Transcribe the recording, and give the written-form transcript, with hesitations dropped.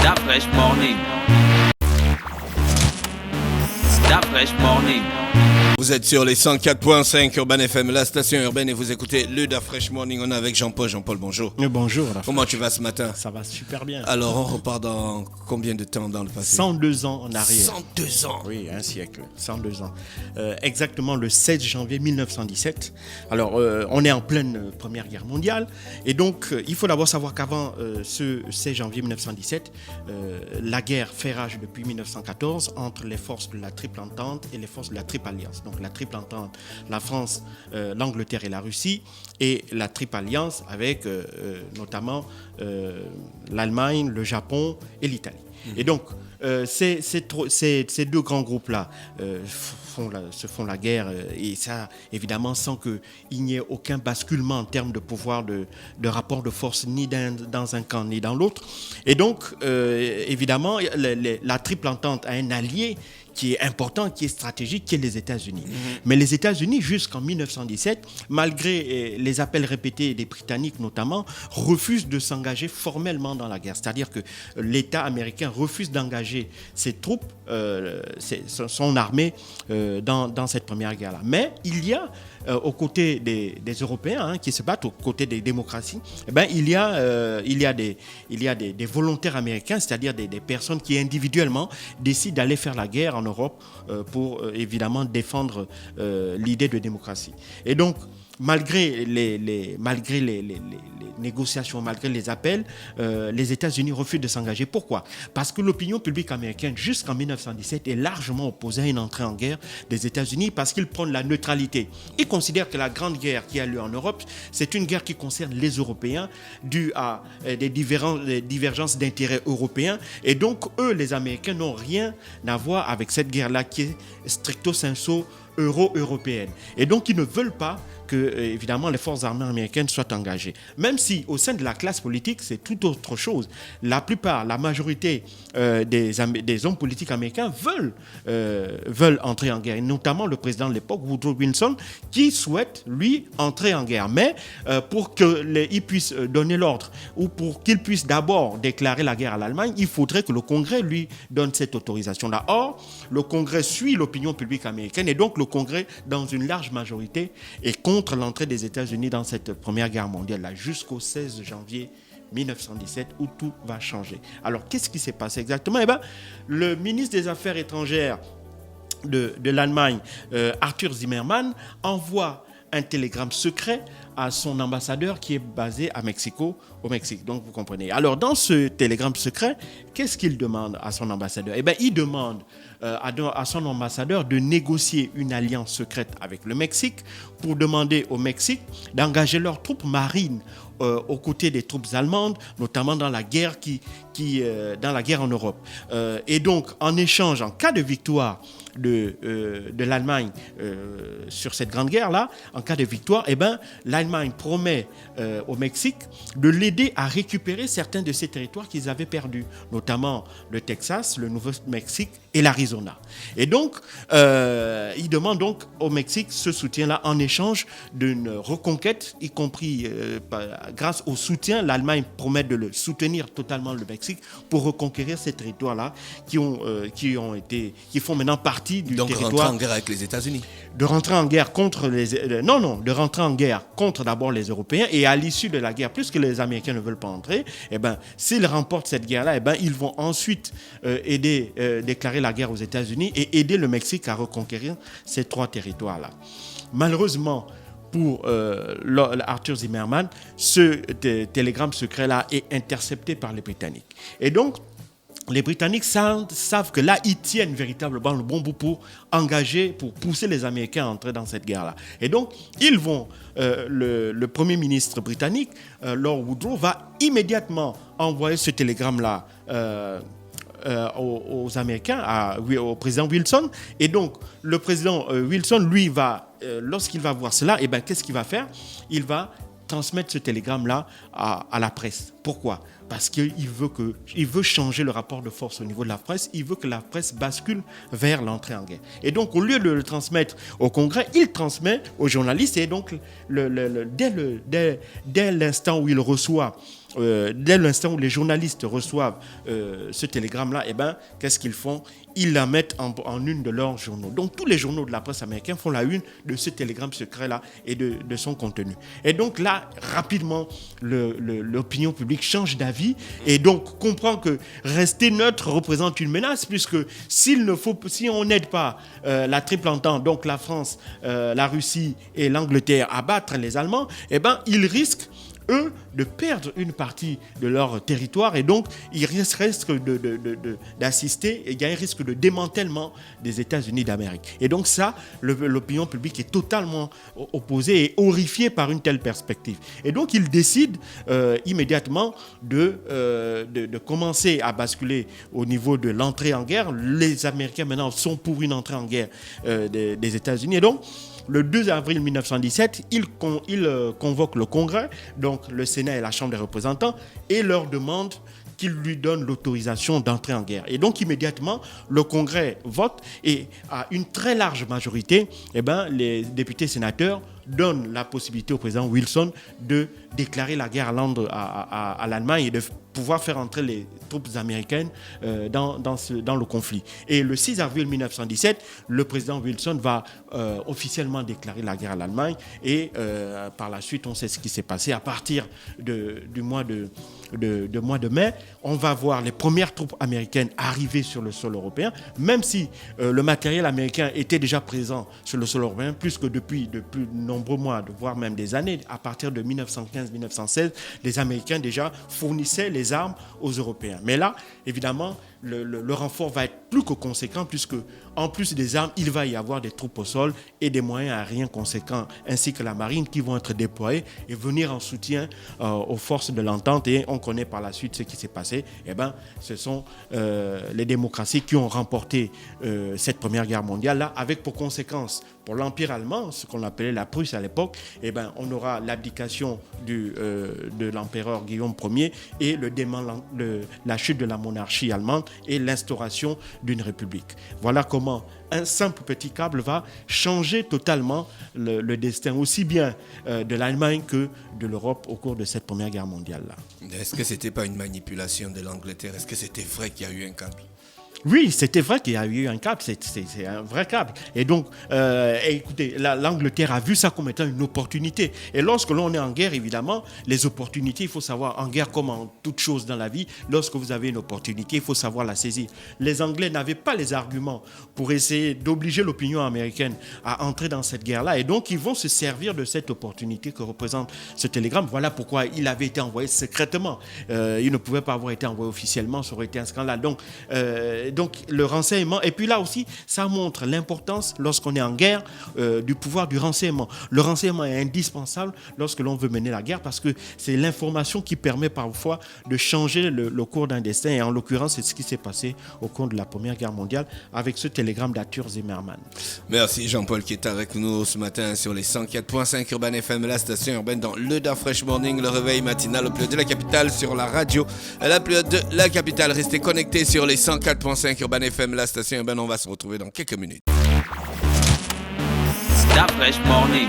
That fresh morning. That fresh morning. Vous êtes sur les 104.5 Urban FM, la station urbaine, et vous écoutez le Da Fresh Morning. On est avec Jean-Paul. Jean-Paul, bonjour. Bonjour. Comment tu vas ce matin? Ça va super bien. Alors, on repart dans combien de temps dans le passé? 102 ans en arrière. 102 ans. Oui, un siècle. 102 ans. Exactement le 16 janvier 1917. Alors, on est en pleine Première Guerre mondiale. Et donc, il faut d'abord savoir qu'avant ce 16 janvier 1917, la guerre fait rage depuis 1914 entre les forces de la Triple Entente et les forces de la Triple Alliance. Donc, la Triple Entente, la France, l'Angleterre et la Russie. Et la Triple Alliance avec notamment l'Allemagne, le Japon et l'Italie. Et donc, ces deux grands groupes-là se font la guerre, et ça, évidemment, sans qu'il n'y ait aucun basculement en termes de pouvoir, de rapport de force, ni dans un camp, ni dans l'autre. Et donc, évidemment, la Triple Entente a un allié qui est important, qui est stratégique, qui est les États-Unis. Mais les États-Unis, jusqu'en 1917, malgré les appels répétés des Britanniques notamment, refusent de s'engager formellement dans la guerre. C'est-à-dire que l'État américain refuse d'engager ses troupes, son armée, dans cette première guerre-là. Mais il y a, aux côtés des Européens qui se battent, aux côtés des démocraties, il y a des volontaires américains, c'est-à-dire des personnes qui individuellement décident d'aller faire la guerre en Europe pour évidemment défendre l'idée de démocratie. Et donc, malgré les négociations, malgré les appels, les États-Unis refusent de s'engager. Pourquoi? Parce que l'opinion publique américaine, jusqu'en 1917, est largement opposée à une entrée en guerre des États-Unis parce qu'ils prônent la neutralité. Ils considèrent que la grande guerre qui a lieu en Europe, c'est une guerre qui concerne les Européens, due à des divergences d'intérêts européens. Et donc, eux, les Américains, n'ont rien à voir avec cette guerre-là qui est stricto sensu euro-européenne. Et donc, ils ne veulent pas que, évidemment, les forces armées américaines soient engagées. Même si, au sein de la classe politique, c'est tout autre chose. La majorité des hommes politiques américains veulent entrer en guerre. Et notamment le président de l'époque, Woodrow Wilson, qui souhaite, lui, entrer en guerre. Mais pour qu'il puisse donner l'ordre, ou pour qu'il puisse d'abord déclarer la guerre à l'Allemagne, il faudrait que le Congrès lui donne cette autorisation-là. Or, le Congrès suit l'opinion publique américaine, et donc le Congrès, dans une large majorité, est contre l'entrée des États-Unis dans cette Première Guerre mondiale, là, jusqu'au 16 janvier 1917, où tout va changer. Alors, qu'est-ce qui s'est passé exactement? Le ministre des Affaires étrangères de l'Allemagne, Arthur Zimmermann, envoie un télégramme secret à son ambassadeur qui est basé à Mexico, au Mexique. Donc, vous comprenez. Alors, dans ce télégramme secret, qu'est-ce qu'il demande à son ambassadeur? Il demande à son ambassadeur de négocier une alliance secrète avec le Mexique pour demander au Mexique d'engager leurs troupes marines aux côtés des troupes allemandes, notamment dans la guerre dans la guerre en Europe. Et donc, en échange, en cas de victoire de l'Allemagne sur cette grande guerre-là, en cas de victoire, l'Allemagne promet au Mexique de l'aider à récupérer certains de ces territoires qu'ils avaient perdus, notamment le Texas, le Nouveau-Mexique et l'Arizona. Et donc, il demande donc au Mexique ce soutien-là en échange d'une reconquête, y compris grâce au soutien. L'Allemagne promet de le soutenir totalement, le Mexique, pour reconquérir ces territoires-là qui font maintenant partie du territoire. Donc rentrer en guerre avec les États-Unis. De rentrer en guerre contre de rentrer en guerre contre d'abord les Européens, et à l'issue de la guerre, puisque les Américains ne veulent pas entrer, s'ils remportent cette guerre-là, ils vont ensuite déclarer la guerre aux États-Unis et aider le Mexique à reconquérir ces trois territoires-là. Malheureusement, pour Arthur Zimmermann, ce télégramme secret-là est intercepté par les Britanniques. Et donc, les Britanniques savent que là, ils tiennent véritablement le bon bout pour pousser les Américains à entrer dans cette guerre-là. Et donc, le Premier ministre britannique, Lord Woodrow, va immédiatement envoyer ce télégramme-là aux Américains, au président Wilson. Et donc, le président Wilson, lui, lorsqu'il va voir cela, qu'est-ce qu'il va faire? Il va transmettre ce télégramme-là à la presse. Pourquoi? Parce qu'il veut changer le rapport de force au niveau de la presse. Il veut que la presse bascule vers l'entrée en guerre. Et donc, au lieu de le transmettre au Congrès, il transmet aux journalistes. Et donc, dès l'instant où il reçoit dès l'instant où les journalistes reçoivent ce télégramme-là, eh ben, qu'est-ce qu'ils font? Ils la mettent en une de leurs journaux. Donc tous les journaux de la presse américaine font la une de ce télégramme secret-là et de son contenu. Et donc là, rapidement, l'opinion publique change d'avis et donc comprend que rester neutre représente une menace, puisque si on n'aide pas la triple entente, donc la France, la Russie et l'Angleterre à battre les Allemands, eh ben, ils risquent eux de perdre une partie de leur territoire et donc ils risquent d'assister, il y a un risque de démantèlement des États-Unis d'Amérique. Et donc ça, l'opinion publique est totalement opposée et horrifiée par une telle perspective. Et donc ils décident immédiatement de commencer à basculer au niveau de l'entrée en guerre. Les Américains maintenant sont pour une entrée en guerre des États-Unis. Et donc le 2 avril 1917, il convoque le Congrès, donc le Sénat et la Chambre des représentants, et leur demande qu'ils lui donnent l'autorisation d'entrer en guerre. Et donc immédiatement, le Congrès vote et à une très large majorité, eh ben, les députés sénateurs donnent la possibilité au président Wilson de déclarer la guerre à l'Allemagne et de pouvoir faire entrer les troupes américaines dans le conflit. Et le 6 avril 1917, le président Wilson va officiellement déclarer la guerre à l'Allemagne et par la suite, on sait ce qui s'est passé. À partir du mois de mai, on va voir les premières troupes américaines arriver sur le sol européen, même si le matériel américain était déjà présent sur le sol européen, plus que depuis de nombreux mois, voire même des années. À partir de 1915-1916, les Américains déjà fournissaient les armes aux Européens. Mais là, évidemment, le renfort va être plus que conséquent, puisque en plus des armes, il va y avoir des troupes au sol et des moyens aériens conséquents, ainsi que la marine, qui vont être déployés et venir en soutien aux forces de l'entente. Et on connaît par la suite ce qui s'est passé. Eh ben, ce sont les démocraties qui ont remporté cette Première Guerre mondiale-là, avec pour conséquence, pour l'Empire allemand, ce qu'on appelait la Prusse à l'époque, eh ben, on aura l'abdication de l'empereur Guillaume Ier et la chute de la monarchie allemande et l'instauration d'une république. Voilà comment un simple petit câble va changer totalement le destin, aussi bien de l'Allemagne que de l'Europe au cours de cette Première Guerre mondiale-là. Est-ce que ce n'était pas une manipulation de l'Angleterre? Est-ce que c'était vrai qu'il y a eu un câble? Oui, c'était vrai qu'il y a eu un câble, c'est un vrai câble. Et donc, écoutez, l'Angleterre a vu ça comme étant une opportunité. Et lorsque l'on est en guerre, évidemment, les opportunités, il faut savoir, en guerre comme en toute chose dans la vie, lorsque vous avez une opportunité, il faut savoir la saisir. Les Anglais n'avaient pas les arguments pour essayer d'obliger l'opinion américaine à entrer dans cette guerre-là. Et donc, ils vont se servir de cette opportunité que représente ce télégramme. Voilà pourquoi il avait été envoyé secrètement. Il ne pouvait pas avoir été envoyé officiellement, ça aurait été un scandale. Donc, le renseignement, et puis là aussi, ça montre l'importance, lorsqu'on est en guerre, du pouvoir du renseignement. Le renseignement est indispensable lorsque l'on veut mener la guerre, parce que c'est l'information qui permet parfois de changer le cours d'un destin, et en l'occurrence, c'est ce qui s'est passé au cours de la Première Guerre mondiale avec ce télégramme d'Arthur Zimmermann. Merci Jean-Paul qui est avec nous ce matin sur les 104.5 Urban FM, la station urbaine dans le Da Fresh Morning, le réveil matinal au plus haut de la capitale sur la radio, la plus haute de la capitale. Restez connectés sur les 104.5 Urban FM, la station urbaine. On va se retrouver dans quelques minutes. Da Fresh Morning.